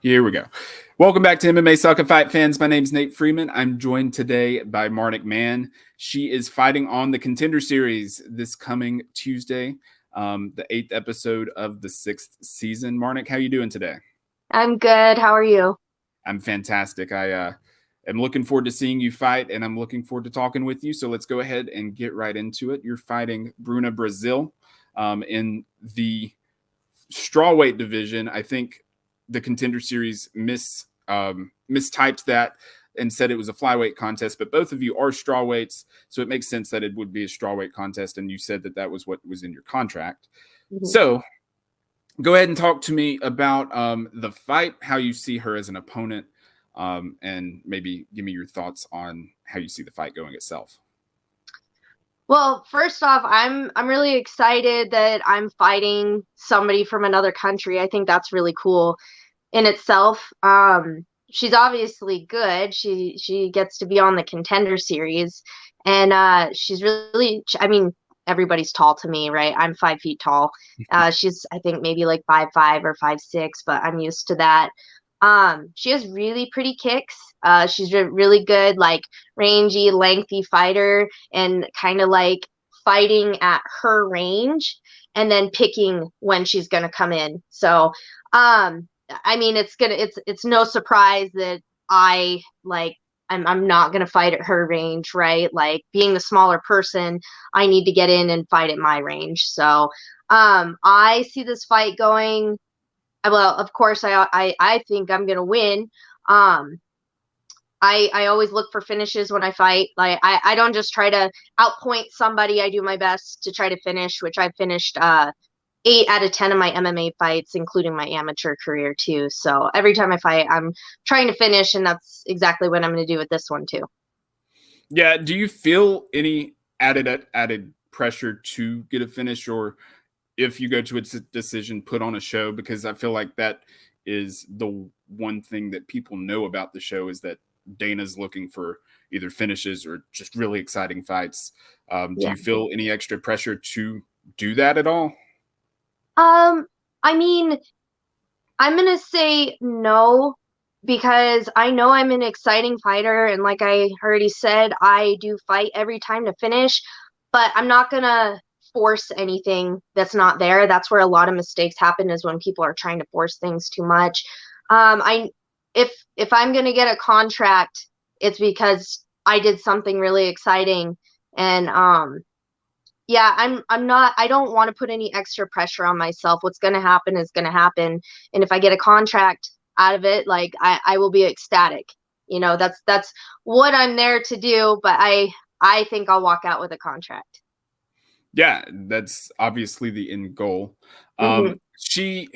Here we go. Welcome back to MMA Sucka Fight fans. My name is Nate Freeman. I'm joined today by Marnic Mann. She is fighting on the Contender series this coming Tuesday, the 8th episode of the 6th season. Marnic, how you doing today? I'm good. How are you? I'm fantastic. I am looking forward to seeing you fight, and I'm looking forward to talking with you. So let's go ahead and get right into it. You're fighting Bruna Brasil in the strawweight division. I think the Contender series mistyped that and said it was a flyweight contest, but both of you are strawweights, so it makes sense that it would be a strawweight contest, and you said that that was what was in your contract. Mm-hmm. So go ahead and talk to me about the fight, how you see her as an opponent, and maybe give me your thoughts on how you see the fight going itself. Well, first off, I'm really excited that I'm fighting somebody from another country. I think that's really cool in itself. She's obviously good. She gets to be on the Contender series, and she's really. I mean, everybody's tall to me, right? I'm 5 feet tall. She's I think maybe like 5'5" or 5'6", but I'm used to that. She has really pretty kicks. She's really good, like rangy, lengthy fighter, and kind of like fighting at her range and then picking when she's gonna come in. So, I mean, it's no surprise that I'm not gonna fight at her range, right? Like being the smaller person, I need to get in and fight at my range. So, I see this fight going. Well, of course, I think I'm gonna win. Um, I always look for finishes when I fight. Like I don't just try to outpoint somebody. I do my best to try to finish, which I finished 8 out of 10 of my MMA fights, including my amateur career too. So every time I fight, I'm trying to finish, and that's exactly what I'm going to do with this one too. Yeah. Do you feel any added pressure to get a finish, or if you go to a decision, put on a show? Because I feel like that is the one thing that people know about the show, is that Dana's looking for either finishes or just really exciting fights. Do Yeah. you feel any extra pressure to do that at all? I mean, I'm gonna say no because I know I'm an exciting fighter, and like I already said, I do fight every time to finish, but I'm not gonna force anything that's not there. That's where a lot of mistakes happen, is when people are trying to force things too much. I if I'm gonna get a contract, it's because I did something really exciting, and yeah, I'm not. I don't want to put any extra pressure on myself. What's going to happen is going to happen, and if I get a contract out of it, like I will be ecstatic. That's what I'm there to do. But I think I'll walk out with a contract. Yeah, that's obviously the end goal. Hmm. She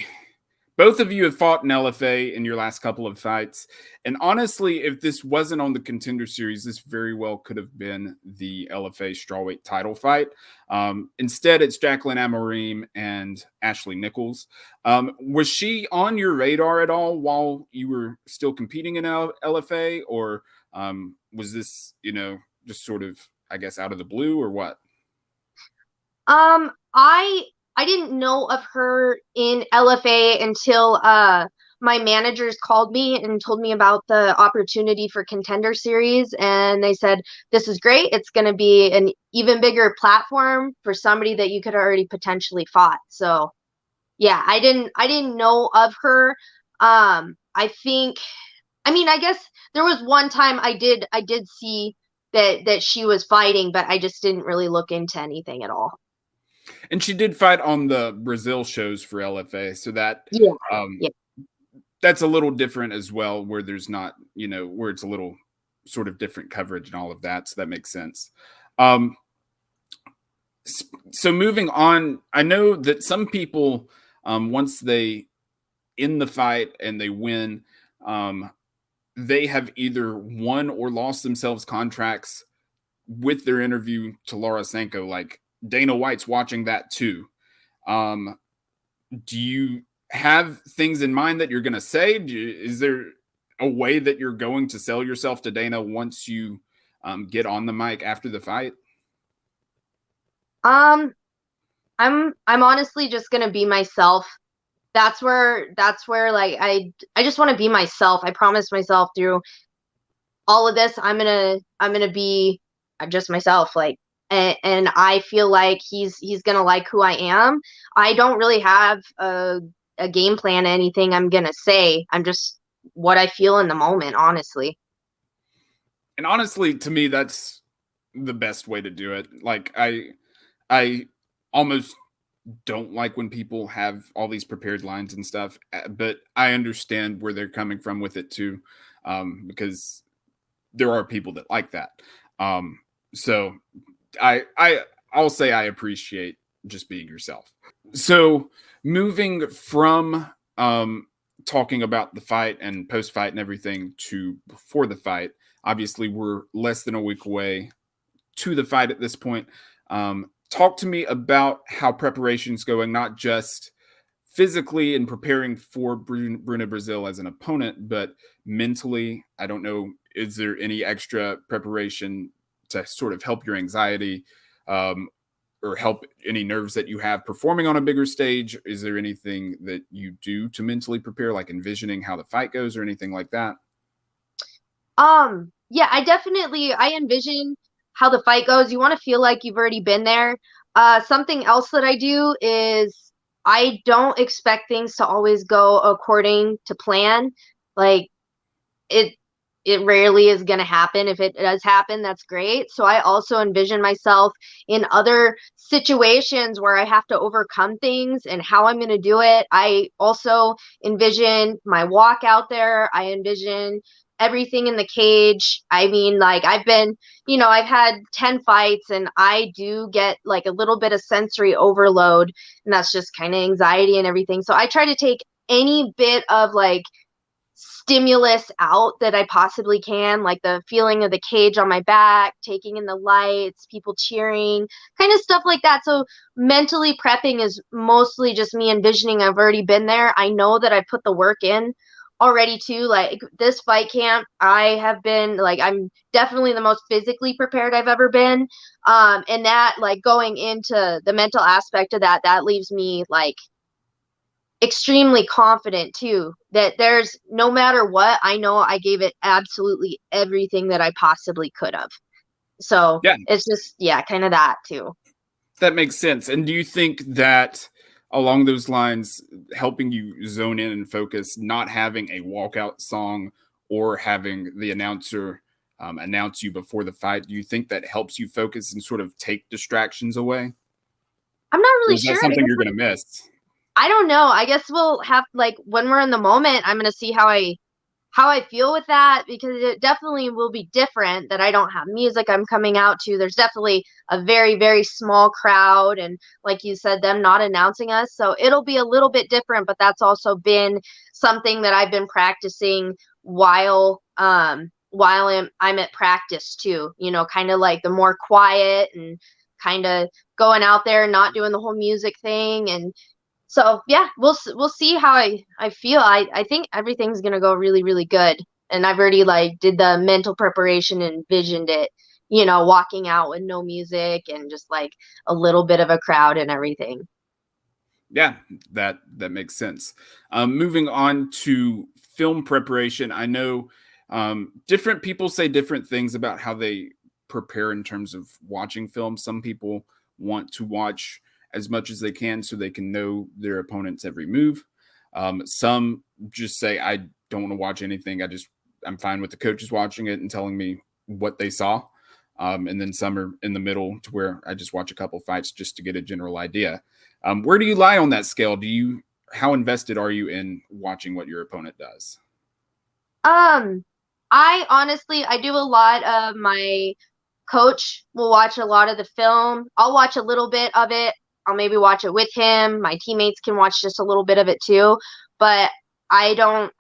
Both of you have fought in LFA in your last couple of fights. And honestly, if this wasn't on the Contender series, this very well could have been the LFA strawweight title fight. Instead, it's Jacqueline Amorim and Ashley Nichols. Was she on your radar at all while you were still competing in LFA? Or was this, just sort of, I guess, out of the blue, or what? I didn't know of her in LFA until my managers called me and told me about the opportunity for Contender series, and they said this is great. It's going to be an even bigger platform for somebody that you could already potentially fought. So, yeah, I didn't know of her. I mean, I guess there was one time I did see that she was fighting, but I just didn't really look into anything at all. And she did fight on the Brazil shows for LFA, so that Yeah. um, Yeah. that's a little different as well, where there's not, where it's a little sort of different coverage and all of that. So that makes sense. Um, so moving on, I know that some people, once they in the fight and they win, um, they have either won or lost themselves contracts with their interview to Laura Sanko. Like Dana White's watching that too. Um, do you have things in mind that you're going to say? Is there a way that you're going to sell yourself to Dana once you get on the mic after the fight? Um, I'm honestly just gonna be myself. that's where like I just want to be myself. I promised myself through all of this I'm gonna be just myself, like, and I feel like he's gonna like who I am. I don't really have a game plan, anything I'm gonna say. I'm just what I feel in the moment, honestly. And honestly, to me, that's the best way to do it. Like I almost don't like when people have all these prepared lines and stuff, but I understand where they're coming from with it too, because there are people that like that. Um, so I'll say I appreciate just being yourself. So moving from talking about the fight and post fight and everything to before the fight, obviously we're less than a week away to the fight at this point. Talk to me about how preparation's going, not just physically and preparing for Bruna Brasil as an opponent, but mentally. I don't know, is there any extra preparation to sort of help your anxiety, um, or help any nerves that you have performing on a bigger stage? Is there anything that you do to mentally prepare, like envisioning how the fight goes or anything like that? Yeah, I envision how the fight goes. You want to feel like you've already been there. Something else that I do is I don't expect things to always go according to plan. Like, it it rarely is going to happen. If it does happen, that's great. So I also envision myself in other situations where I have to overcome things and how I'm going to do it. I also envision my walk out there. I envision everything in the cage. I mean, like, I've had 10 fights, and I do get like a little bit of sensory overload, and that's just kind of anxiety and everything. So I try to take any bit of like stimulus out that I possibly can, like the feeling of the cage on my back, taking in the lights, people cheering, kind of stuff like that. So mentally prepping is mostly just me envisioning I've already been there. I know that I put the work in already too. Like this fight camp, I have been like I'm definitely the most physically prepared I've ever been. And that, like, going into the mental aspect of that, that leaves me like extremely confident too, that there's no matter what, I know I gave it absolutely everything that I possibly could have. So Yeah, it's just, yeah, kind of that too. that makes sense. And do you think that along those lines, helping you zone in and focus, not having a walkout song or having the announcer announce you before the fight, do you think that helps you focus and sort of take distractions away? I'm not Or really is that sure. I something guess you're going to miss? I don't know. I guess we'll have, like, when we're in the moment, I'm gonna see how I feel with that, because it definitely will be different that I don't have music I'm coming out to. There's definitely a very, very small crowd, and like you said, them not announcing us. So it'll be a little bit different, but that's also been something that I've been practicing while I'm at practice too. Kind of like the more quiet and kind of going out there and not doing the whole music thing. And so yeah, we'll see how I feel. I think everything's gonna go really, really good, and I've already like did the mental preparation and envisioned it. Walking out with no music and just like a little bit of a crowd and everything. Yeah, that makes sense. Moving on to film preparation, I know different people say different things about how they prepare in terms of watching film. Some people want to watch as much as they can so they can know their opponent's every move. Some just say, I don't want to watch anything. I'm fine with the coaches watching it and telling me what they saw. And then some are in the middle to where I just watch a couple fights just to get a general idea. Where do you lie on that scale? How invested are you in watching what your opponent does? Um, I honestly, I do a lot of my coach will watch a lot of the film. I'll watch a little bit of it. I'll maybe watch it with him. My teammates can watch just a little bit of it too, but I don't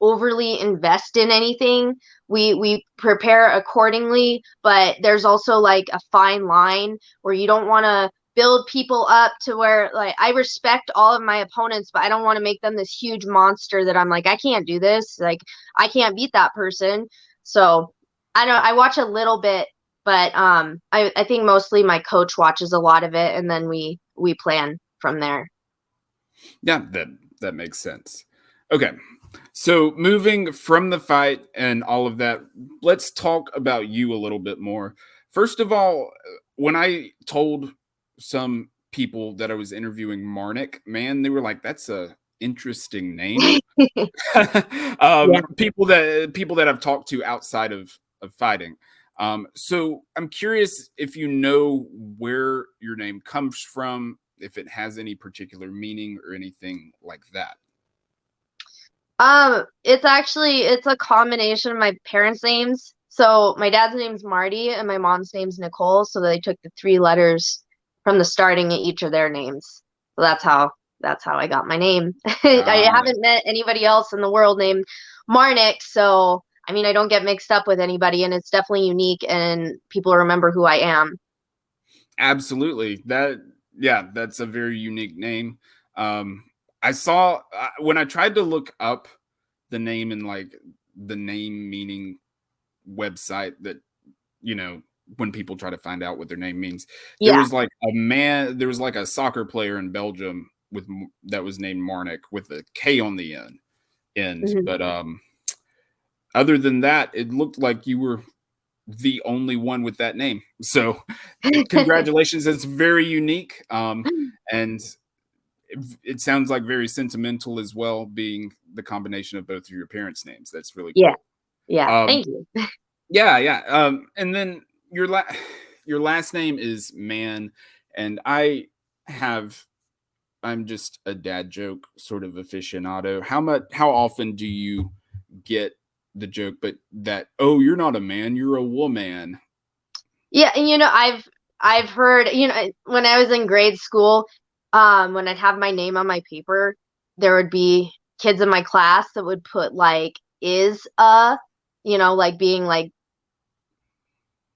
overly invest in anything. We prepare accordingly, but there's also like a fine line where you don't want to build people up to where, like, I respect all of my opponents, but I don't want to make them this huge monster that I'm like, I can't do this. Like, I can't beat that person. So I watch a little bit, but I think mostly my coach watches a lot of it, and then we plan from there. Yeah, That makes sense. Okay. So moving from the fight and all of that, let's talk about you a little bit more. First of all, when I told some people that I was interviewing Marnic Mann, they were like, "That's a interesting name." Yeah. People that I've talked to outside of fighting. So I'm curious if you know where your name comes from, if it has any particular meaning or anything like that. It's a combination of my parents' names. So my dad's name's Marty and my mom's name's Nicole. So they took the three letters from the starting of each of their names. So that's how I got my name. I Got it. haven't met anybody else in the world named Marnick, so I mean I don't get mixed up with anybody, and it's definitely unique and people remember who I am. Absolutely. Yeah, that's a very unique name. I saw when I tried to look up the name in like the name meaning website that you know when people try to find out what their name means, Yeah. there was like a soccer player in Belgium that was named Marnik with a K on the end. Mhm. But other than that, it looked like you were the only one with that name. So congratulations. It's very unique. And it sounds like very sentimental as well, being the combination of both of your parents' names. That's really Yeah. cool. Yeah. Um, Thank you. yeah, yeah. And then your last name is Mann, and have I'm just a dad joke sort of aficionado. How often do you get the joke, but that oh, you're not a man, you're a woman? Yeah, and I've heard, when I was in grade school, when I'd have my name on my paper, there would be kids in my class that would put like is like being like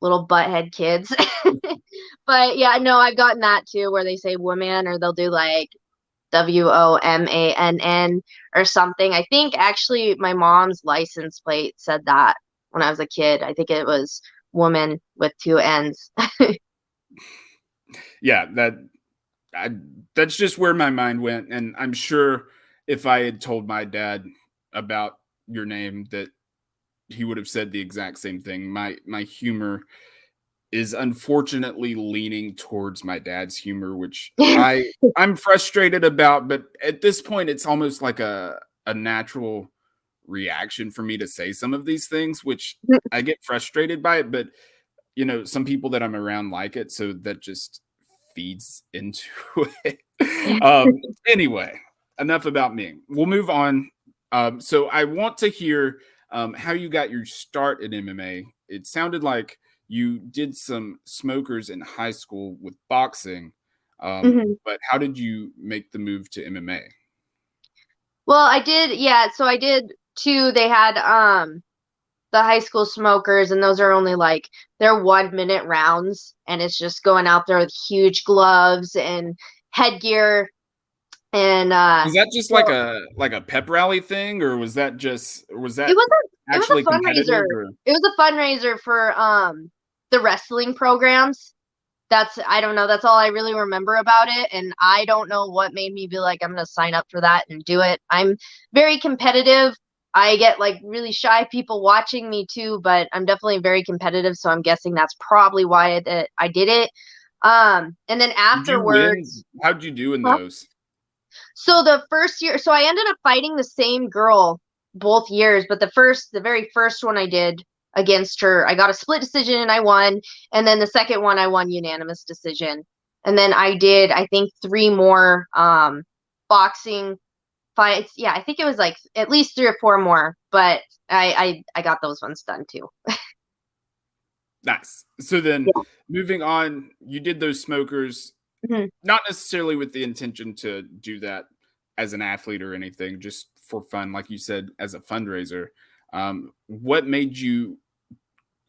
little butthead kids. But yeah, no, I've gotten that too where they say woman or they'll do like WOMANN or something. I think actually my mom's license plate said that when I was a kid. I think it was woman with two N's. Yeah, I, that's just where my mind went, and I'm sure if I had told my dad about your name, that he would have said the exact same thing. My humor is unfortunately leaning towards my dad's humor, which I'm frustrated about, but at this point it's almost like a natural reaction for me to say some of these things, which I get frustrated by it, but some people that I'm around like it, so that just feeds into it. Anyway, enough about me. We'll move on. So I want to hear how you got your start in MMA. It sounded like you did some smokers in high school with boxing, Mhm. but how did you make the move to MMA? Well, I did, yeah, so I did too. They had the high school smokers, and those are only like they're 1 minute rounds, and it's just going out there with huge gloves and headgear. And Was that just so like a pep rally thing, or was it that was actually a fundraiser. competitive? Or It was a fundraiser for the wrestling programs. That's I don't know, that's all I really remember about it, and I don't know what made me be like I'm going to sign up for that and do it. I'm very competitive. I get like really shy people watching me too, but I'm definitely very competitive, so I'm guessing that's probably why I did it. And then did you win? afterwards, How'd you do in huh? those? So the first year, so I ended up fighting the same girl both years, but the very first one I did against her, I got a split decision and I won. And then the second one, I won unanimous decision. And then I did, I think, three more boxing fights. Yeah, I think it was like at least three or four more, but I got those ones done too. Nice. So then moving on, you did those smokers, Yeah. not necessarily with the intention to do that as an athlete or anything, just for fun, like you said, as a fundraiser. What made you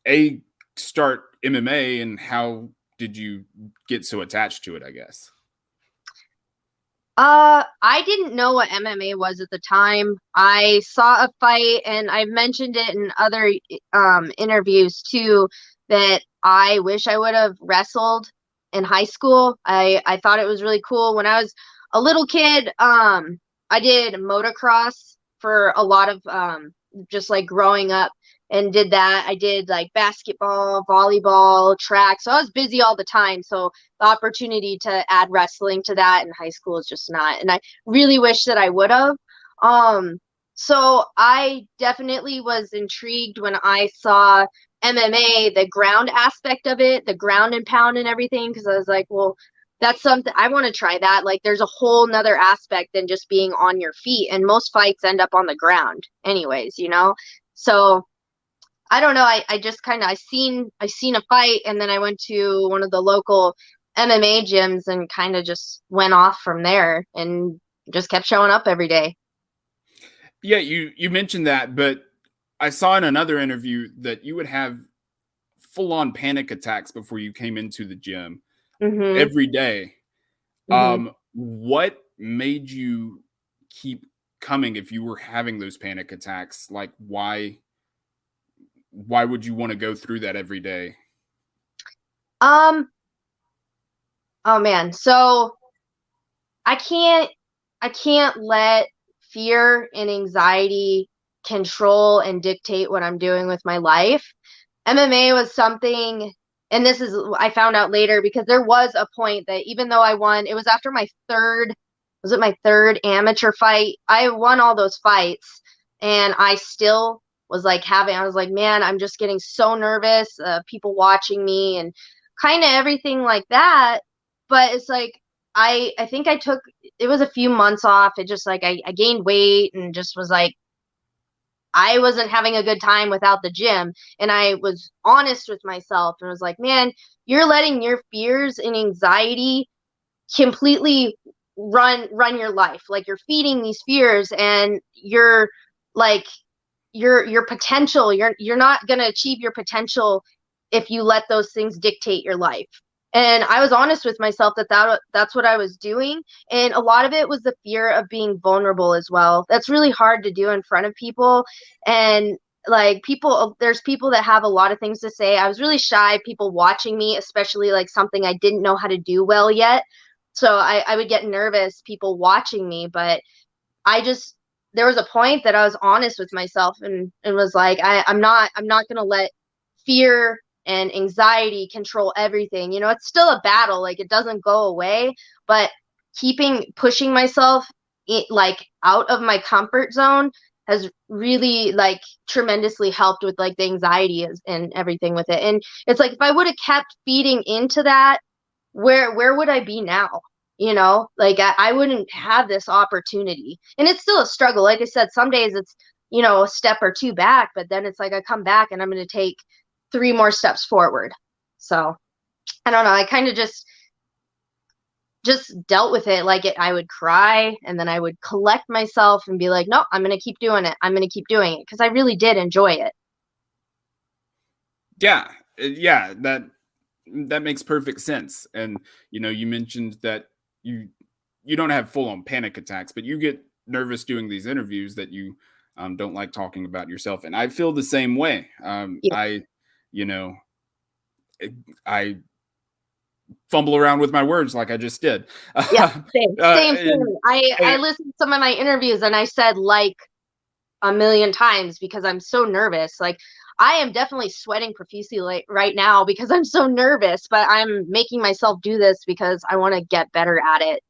a start MMA, and how did you get so attached to it? I guess. I didn't know what MMA was at the time. I saw a fight and I've mentioned it in other interviews too that I wish I would have wrestled in high school. I thought it was really cool when I was a little kid. I did motocross for a lot of just like growing up and did that. I did like basketball, volleyball, track. So I was busy all the time. So the opportunity to add wrestling to that in high school is just not. And I really wish that I would have. Um, so I definitely was intrigued when I saw MMA, the ground aspect of it, the ground and pound and everything, because I was like, well, that's something I want to try that. Like there's a whole nother aspect than just being on your feet. And most fights end up on the ground anyways, you know? So I don't know. I just kind of I seen a fight and then I went to one of the local MMA gyms and kind of just went off from there and just kept showing up every day. Yeah, you mentioned that, but I saw in another interview that you would have full on panic attacks before you came into the gym Mhm. every day. Mhm. What made you keep coming if you were having those panic attacks? Like why would you want to go through that every day? Um oh man. So I can't I can't let fear and anxiety control and dictate what I'm doing with my life. MMA was something, and this is I found out later because there was a point that even though I won, it was after my third, was it my third amateur fight? I won all those fights, and I still was like I was like, man, I'm just getting so nervous, people watching me and kind of everything like that. But it's like I think I took it was a few months off. It just like I gained weight and just was like I wasn't having a good time without the gym. And I was honest with myself and was like, man, you're letting your fears and anxiety completely run your life. Like you're feeding these fears and you're like your potential you're not going to achieve your potential if you let those things dictate your life. And I was honest with myself that's what I was doing, and a lot of it was the fear of being vulnerable as well. That's really hard to do in front of people, and like people there's people that have a lot of things to say. I was really shy, people watching me, especially like something I didn't know how to do well yet. So I would get nervous, people watching me, but I just there was a point that I was honest with myself and was like, I'm not gonna let fear and anxiety control everything. You know, it's still a battle, like it doesn't go away, but pushing myself like out of my comfort zone has really like tremendously helped with like the anxiety and everything with it. And it's like if I would have kept feeding into that, where would I be now? You know, like I wouldn't have this opportunity. And it's still a struggle. Like I said, some days it's, you know, a step or two back, but then it's like I come back and I'm going to take three more steps forward. So I don't know. I kind of just dealt with it like I would cry and then I would collect myself and be like, no, I'm going to keep doing it. I'm going to keep doing it because I really did enjoy it. Yeah, yeah, that makes perfect sense. And you mentioned that you you don't have full on panic attacks, but you get nervous doing these interviews that you don't like talking about yourself. And I feel the same way. Yeah. You know, I fumble around with my words like I just did. Yeah. Same And thing. I listened to some of my interviews and I said like a million times because I'm so nervous. Like I am definitely sweating profusely like right now because I'm so nervous, but I'm making myself do this because I want to get better at it.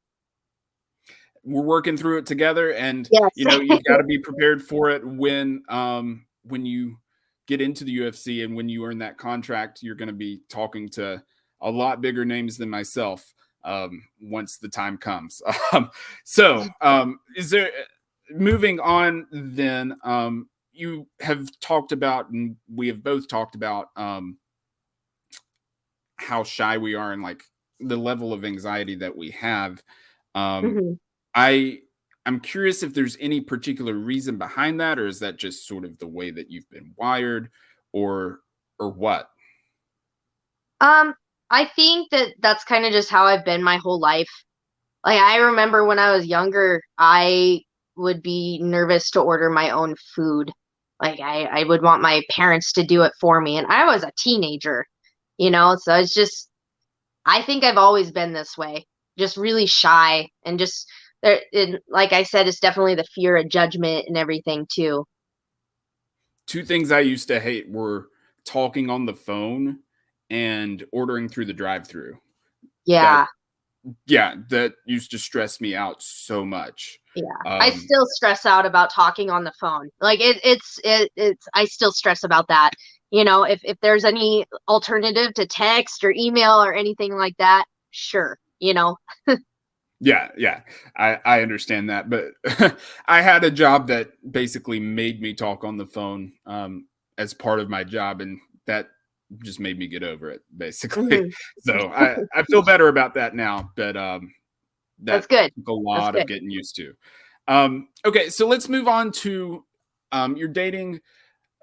we're working through it together. And Yes. you've got to be prepared for it when you get into the UFC and when you earn that contract. You're going to be talking to a lot bigger names than myself once the time comes. Is there moving on then? You have talked about, and we have both talked about how shy we are and like the level of anxiety that we have. um, Mhm. I I'm curious if there's any particular reason behind that, or is that just sort of the way that you've been wired, or what? Um, I think that that's kind of just how I've been my whole life. Like I remember when I was younger, I would be nervous to order my own food. Like I would want my parents to do it for me, and I was a teenager, you know, so it's just I think I've always been this way, just really shy and just like I said, it's definitely the fear of judgment and everything too. Two things I used to hate were talking on the phone and ordering through the drive-through. That Yeah. Yeah, that used to stress me out so much. Yeah, I Um, still stress out about talking on the phone. Like it's I still stress about that. If there's any alternative to text or email or anything like that, sure. yeah, yeah, I understand that, but I had a job that basically made me talk on the phone, as part of my job, and that just made me get over it, basically. Mhm. So I feel better about that now, but That's that good. took a That's lot of good. getting used to. Okay, so let's move on to you're dating,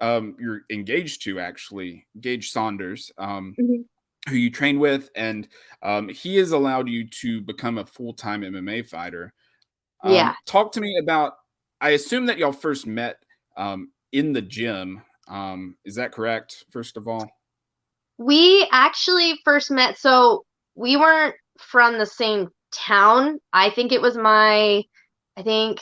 you're engaged to actually Gage Saunders, Mhm. who you train with, and he has allowed you to become a full time MMA fighter. Yeah. Talk to me about. I assume that y'all first met in the gym. Is that correct? First of all, We actually first met, so we weren't from the same town. I think it was my fifth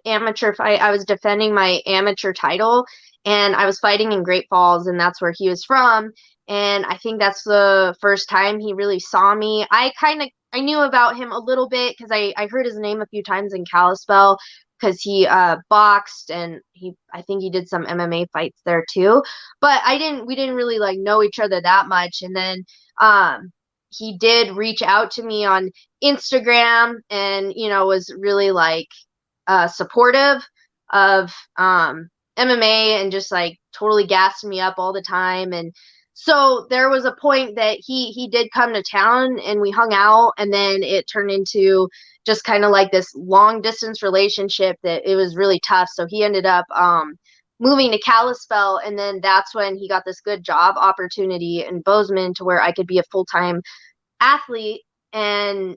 amateur fight. I was defending my amateur title and I was fighting in Great Falls, and that's where he was from. And I think that's the first time he really saw me. I knew about him a little bit because I heard his name a few times in Kalispell because he boxed, and I think he did some MMA fights there too, but we didn't really like know each other that much. And then um he did reach out to me on Instagram, and was really like supportive of MMA, and just like totally gassed me up all the time. And so there was a point that he did come to town and we hung out, and then it turned into just kind of like this long distance relationship that it was really tough. So he ended up moving to Kalispell, and then that's when he got this good job opportunity in Bozeman to where I could be a full-time athlete. And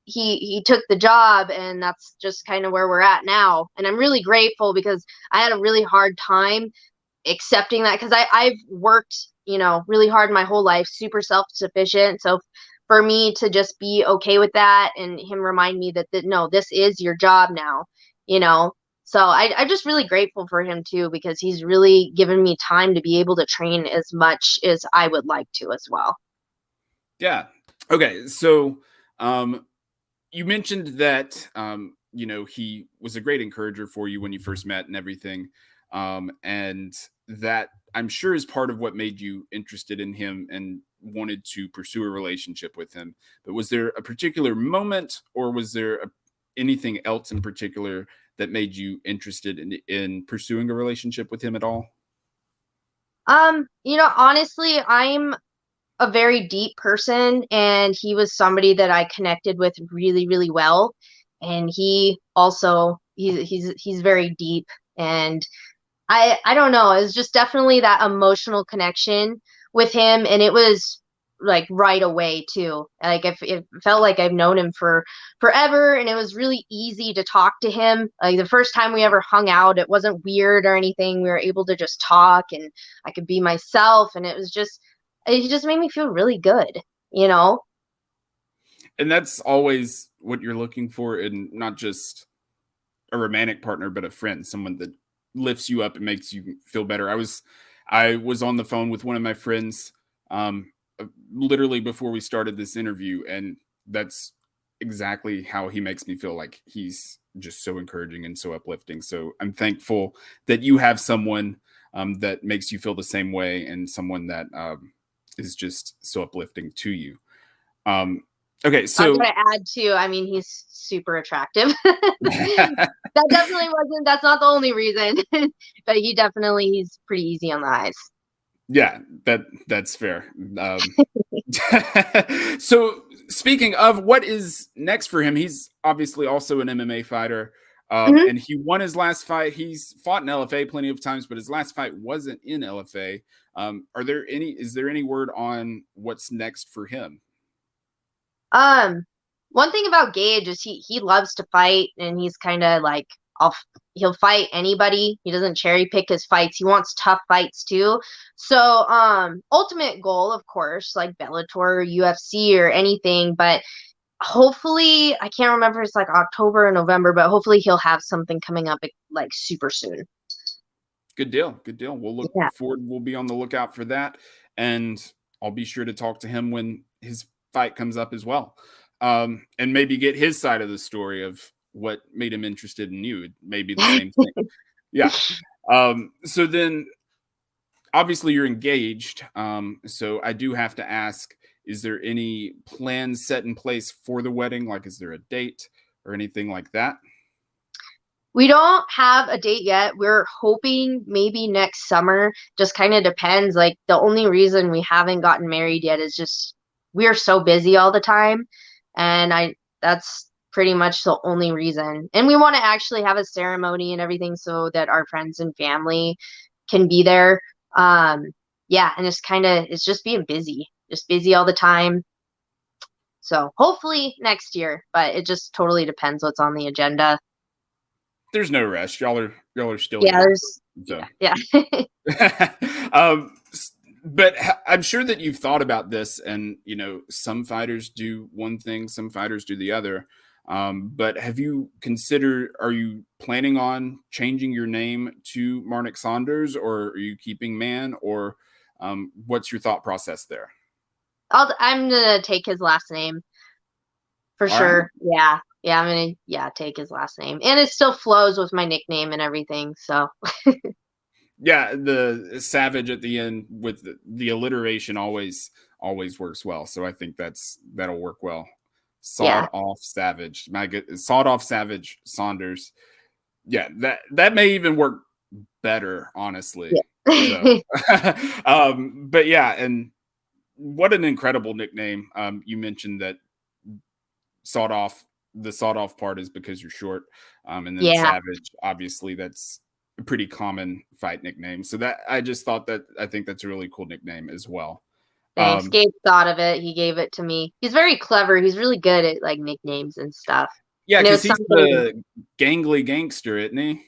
he took the job, and that's just kind of where we're at now. And I'm really grateful because I had a really hard time accepting that, because I've worked really hard my whole life, super self-sufficient. So for me to just be okay with that, and him remind me that no, this is your job now, you know so I'm just really grateful for him too, because he's really given me time to be able to train as much as I would like to as well. yeah. Okay, so um, you mentioned that he was a great encourager for you when you first met and everything, and that I'm sure is part of what made you interested in him and wanted to pursue a relationship with him. But was there a particular moment, or was there anything else in particular that made you interested in pursuing a relationship with him at all? Honestly, I'm a very deep person, and he was somebody that I connected with really, really well. And he also he's very deep, and I don't know, it's just definitely that emotional connection with him, and it was like right away too. Like if it felt like I've known him for forever, and it was really easy to talk to him. Like the first time we ever hung out, it wasn't weird or anything. We were able to just talk, and I could be myself, and it just made me feel really good, you know? And that's always what you're looking for in not just a romantic partner, but a friend, someone that lifts you up and makes you feel better. I was on the phone with one of my friends literally before we started this interview, and that's exactly how he makes me feel. Like he's just so encouraging and so uplifting. So I'm thankful that you have someone that makes you feel the same way, and someone that is just so uplifting to you. Um, okay, I so gotta add too, I mean, he's super attractive. That definitely wasn't, that's not the only reason, but he's pretty easy on the eyes. yeah, that's fair. So speaking of what is next for him, he's obviously also an MMA fighter. Mhm. And he won his last fight. He's fought in LFA plenty of times, but his last fight wasn't in LFA. Is there any word on what's next for him? Um, One thing about Gage is he loves to fight, and he's kind of like I'll he'll fight anybody. He doesn't cherry pick his fights. He wants tough fights too. So, ultimate goal, of course, like Bellator or UFC or anything, but hopefully, I can't remember if it's like October or November, but hopefully he'll have something coming up like super soon. Good deal. Good deal. We'll look Yeah. forward. We'll be on the lookout for that, and I'll be sure to talk to him when his fight comes up as well, and maybe get his side of the story of what made him interested in you. It may be the same thing. Yeah. So then, obviously, you're engaged. So I do have to ask: is there any plans set in place for the wedding? Like, is there a date or anything like that? We don't have a date yet. We're hoping maybe next summer. Just kind of depends. Like the only reason we haven't gotten married yet is just we're so busy all the time. And I that's pretty much the only reason. And we want to actually have a ceremony and everything so that our friends and family can be there. Um yeah, and it's just being busy. Just busy all the time. So hopefully next year, but it just totally depends what's on the agenda. There's no rush. Y'all are still Yeah, young, there's so. yeah, yeah. But I'm sure that you've thought about this, and some fighters do one thing, some fighters do the other. But have you considered? Are you planning on changing your name to Marnic Saunders, or are you keeping Mann, or what's your thought process there? I'm gonna take his last name for All right. sure. Yeah. Yeah, I'm gonna take his last name. And it still flows with my nickname and everything. So Yeah, the savage at the end with the alliteration always works well. So I think that'll work well. yeah. Sawed off savage. My good sawed off savage Saunders. Yeah, that may even work better, honestly. So Yeah. but yeah, and what an incredible nickname. You mentioned that sawed off the sawed off part is because you're short. And then Yeah. savage, obviously that's a pretty common fight nickname. So that I just thought that I think that's a really cool nickname as well. Thanks. Um, Gabe thought of it. He gave it to me. He's very clever. He's really good at like nicknames and stuff. yeah, And it because was he's something. the gangly gangster, isn't he?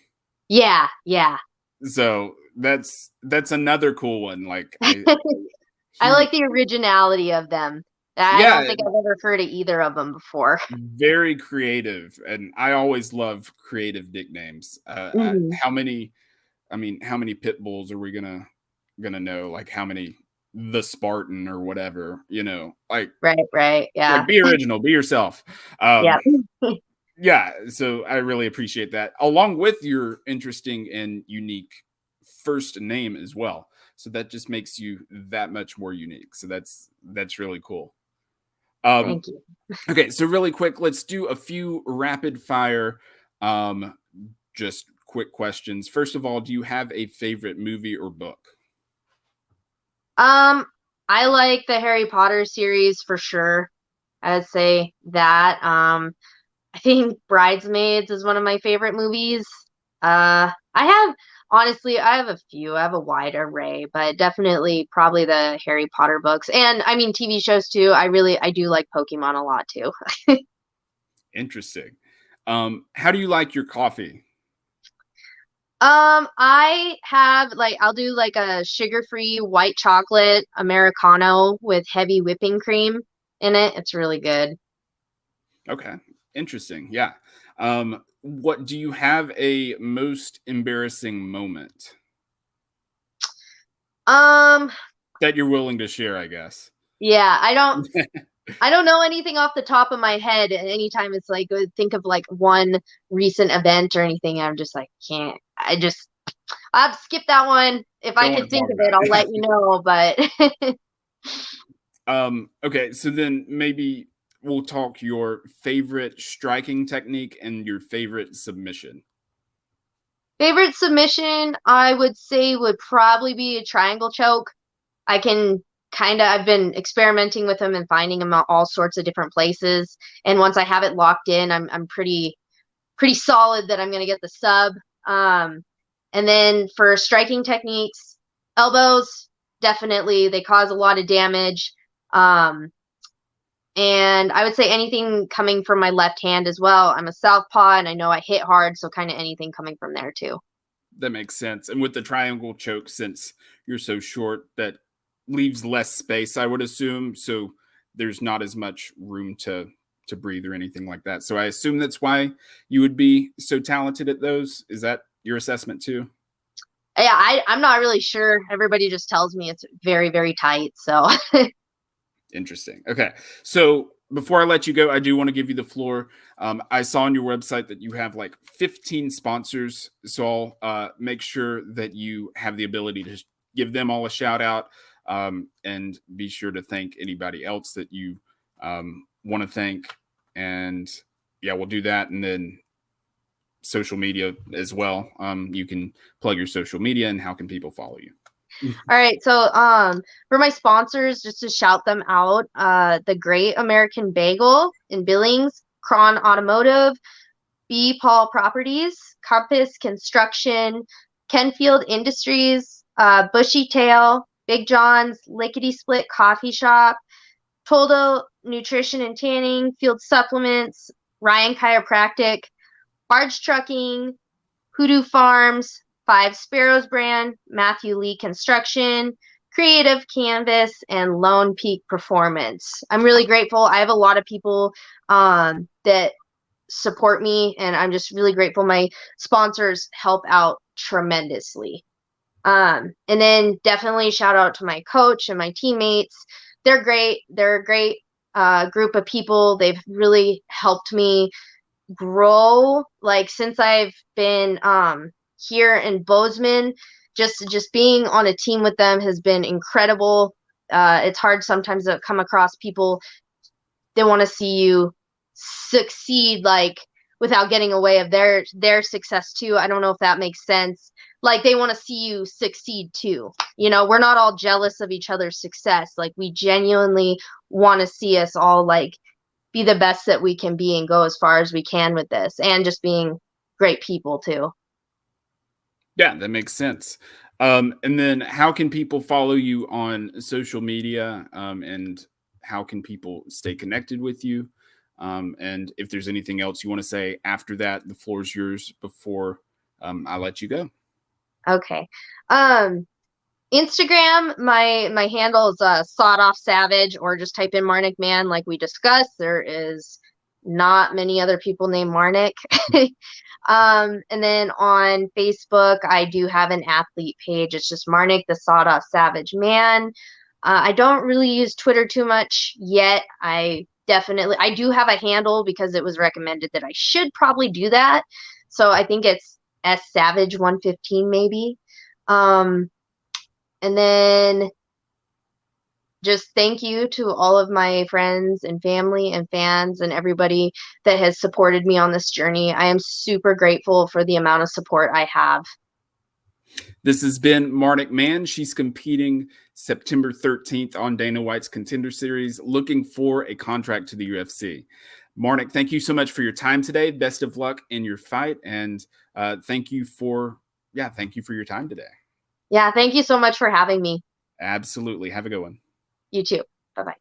Yeah, yeah. So that's another cool one. Like I he like the originality of them. I don't yeah, think I've ever heard of either of them before. very creative, and I always love creative nicknames. Hmm. How many? I mean, how many pit bulls are we gonna know? Like how many the Spartan or whatever? Right, right. Like Yeah. be original, be yourself. Yeah. Yeah, so I really appreciate that, along with your interesting and unique first name as well. So that just makes you that much more unique. So that's really cool. Um, Thank you. okay, so really quick, let's do a few rapid fire, um, just quick questions. First of all, do you have a favorite movie or book? Um, I like the Harry Potter series for sure. I'd say that. I think Bridesmaids is one of my favorite movies. I have honestly, I have a few. I have a wide array, but definitely probably the Harry Potter books, and I mean TV shows too. I do like Pokemon a lot too. Interesting. How do you like your coffee? I have like I'll do like a sugar-free white chocolate Americano with heavy whipping cream in it. It's really good. Okay, interesting. Yeah. What do you have a most embarrassing moment Um, that you're willing to share? I guess. yeah, I don't know anything off the top of my head. And anytime it's like think of like one recent event or anything, I'm just like can't. I'll skip that one. If I Don't could want to think talk of it, about I'll let it. you know. But Okay, so then maybe we'll talk your favorite striking technique and your favorite submission. favorite submission, I would say, would probably be a triangle choke. I can I've been experimenting with them and finding them at all sorts of different places. And once I have it locked in, I'm pretty solid that I'm gonna get the sub. Um, and then for striking techniques, elbows definitely they cause a lot of damage. Um, and I would say anything coming from my left hand as well. I'm a southpaw and I know I hit hard, so kind of anything coming from there too. That makes sense. And with the triangle choke, since you're so short, that leaves less space, I would assume. So there's not as much room to to breathe or anything like that. So I assume that's why you would be so talented at those. Is that your assessment too? Yeah, I'm not really sure. Everybody just tells me it's very, very tight. So Interesting. Okay. So before I let you go, I do want to give you the floor. I saw on your website that you have like 15 sponsors. So I'll make sure that you have the ability to give them all a shout out, and be sure to thank anybody else that you want to thank. And yeah, we'll do that. And then social media as well. You can plug your social media and how can people follow you? all right, so for my sponsors, just to shout them out, the Great American Bagel in Billings, Cron Automotive, B. Paul Properties, Compass Construction, Kenfield Industries, Bushy Tail, Big John's, Lickety Split Coffee Shop, Toldo Nutrition and Tanning, Field Supplements, Ryan Chiropractic, Barge Trucking, Hoodoo Farms, Five Sparrows Brand, Matthew Lee Construction, Creative Canvas, and Lone Peak Performance. I'm really grateful. I have a lot of people that support me, and I'm just really grateful. My sponsors help out tremendously. And then definitely shout out to my coach and my teammates. They're great. They're a great group of people. They've really helped me grow, like since I've been here in Bozeman. Just being on a team with them has been incredible. It's hard sometimes to come across people that want to see you succeed, like without getting away of their success too. I don't know if that makes sense. Like they want to see you succeed too. You know, we're not all jealous of each other's success. Like we genuinely want to see us all like be the best that we can be and go as far as we can with this, and just being great people too. Yeah, that makes sense. And then how can people follow you on social media? And how can people stay connected with you? And if there's anything else you want to say after that, the floor is yours before I let you go. Okay. Um, Instagram, my handle is Sawed Off Savage, or just type in Marnic Mann like we discussed. There is not many other people named Marnic. And then on Facebook, I do have an athlete page. It's just Marnic the Sawed Off Savage Man. I don't really use Twitter too much yet. I do have a handle because it was recommended that I should probably do that. So I think it's S Savage 115 maybe. And then just thank you to all of my friends and family and fans and everybody that has supported me on this journey. I am super grateful for the amount of support I have. This has been Marnic Mann. She's competing September 13th on Dana White's Contender Series, looking for a contract to the UFC. Marnic, thank you so much for your time today. Best of luck in your fight, and thank you for your time today. Yeah, thank you so much for having me. Absolutely. Have a good one. You too. Bye-bye.